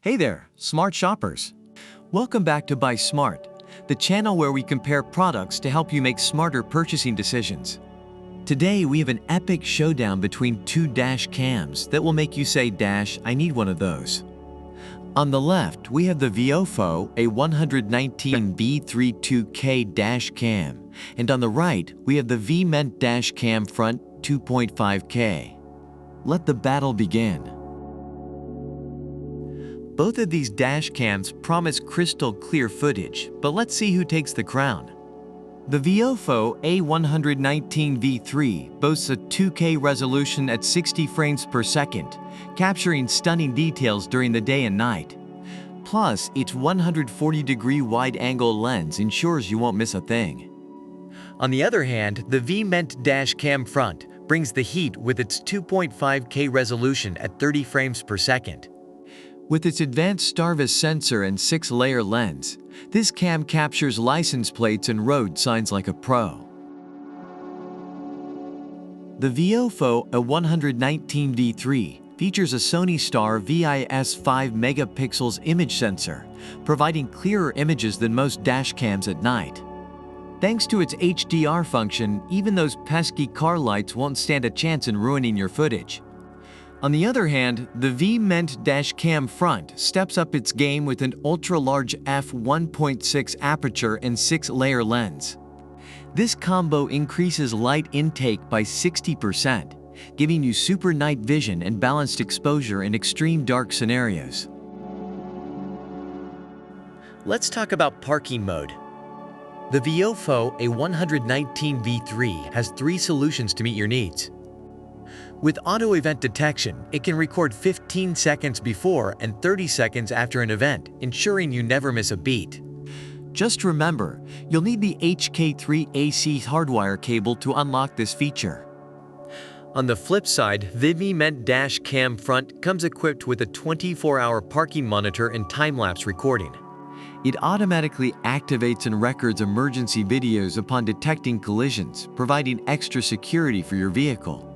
Hey there, smart shoppers. Welcome back to Buy Smart, the channel where we compare products to help you make smarter purchasing decisions. Today we have an epic showdown between two dash cams that will make you say, I need one of those. On the left, we have the VIOFO A119 V3 2K dash cam, and on the right, we have the VEEMENT Dash Cam Front 2.5K. Let the battle begin. Both of these dash cams promise crystal clear footage, but let's see who takes the crown. The VIOFO A119 V3 boasts a 2K resolution at 60 frames per second, capturing stunning details during the day and night. Plus, its 140-degree wide-angle lens ensures you won't miss a thing. On the other hand, the VEEMENT Dash Cam Front brings the heat with its 2.5K resolution at 30 frames per second. With its advanced StarVis sensor and 6-layer lens, this cam captures license plates and road signs like a pro. The VIOFO A119 V3 features a Sony Star VIS 5 megapixels image sensor, providing clearer images than most dash cams at night. Thanks to its HDR function, even those pesky car lights won't stand a chance in ruining your footage. On the other hand, the VEEMENT Dash Cam Front steps up its game with an ultra-large f1.6 aperture and 6-layer lens. This combo increases light intake by 60%, giving you super night vision and balanced exposure in extreme dark scenarios. Let's talk about parking mode. The VIOFO A119 V3 has 3 solutions to meet your needs. With auto event detection, it can record 15 seconds before and 30 seconds after an event, ensuring you never miss a beat. Just remember, you'll need the HK3 AC hardwire cable to unlock this feature. On the flip side, the VEEMENT Dash Cam Front comes equipped with a 24-hour parking monitor and time-lapse recording. It automatically activates and records emergency videos upon detecting collisions, providing extra security for your vehicle.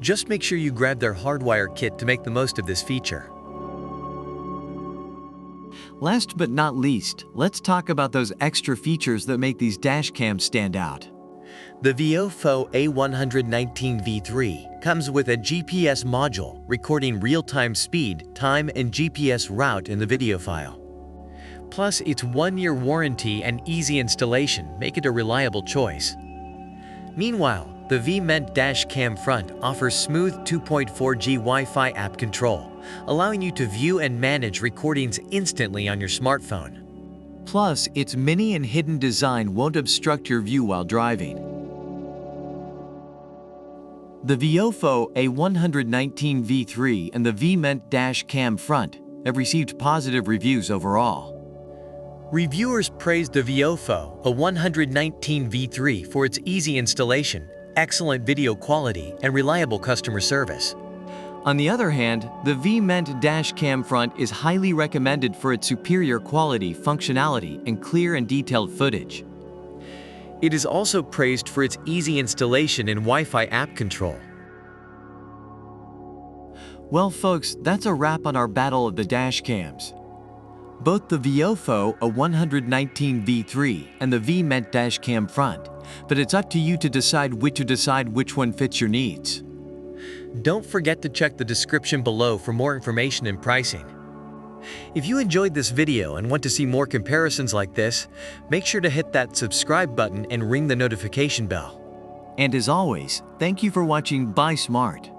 Just make sure you grab their hardwire kit to make the most of this feature. Last but not least, let's talk about those extra features that make these dash cams stand out. The VIOFO A119 V3 comes with a GPS module recording real-time speed, time, and GPS route in the video file. Plus, its 1-year warranty and easy installation make it a reliable choice. Meanwhile, the VEEMENT Dash Cam Front offers smooth 2.4G Wi-Fi app control, allowing you to view and manage recordings instantly on your smartphone. Plus, its mini and hidden design won't obstruct your view while driving. The VIOFO A119 V3 and the VEEMENT Dash Cam Front have received positive reviews overall. Reviewers praised the VIOFO A119 V3 for its easy installation, excellent video quality, and reliable customer service. On the other hand, the VEEMENT Dash Cam Front is highly recommended for its superior quality, functionality, and clear and detailed footage. It is also praised for its easy installation and Wi-Fi app control. Well folks, that's a wrap on our battle of the dash cams. Both the VIOFO A119 V3 and the VEEMENT Dash Cam Front, but it's up to you to decide which one fits your needs. Don't forget to check the description below for more information and pricing. If you enjoyed this video and want to see more comparisons like this, make sure to hit that subscribe button and ring the notification bell. And as always, thank you for watching Buy Smart.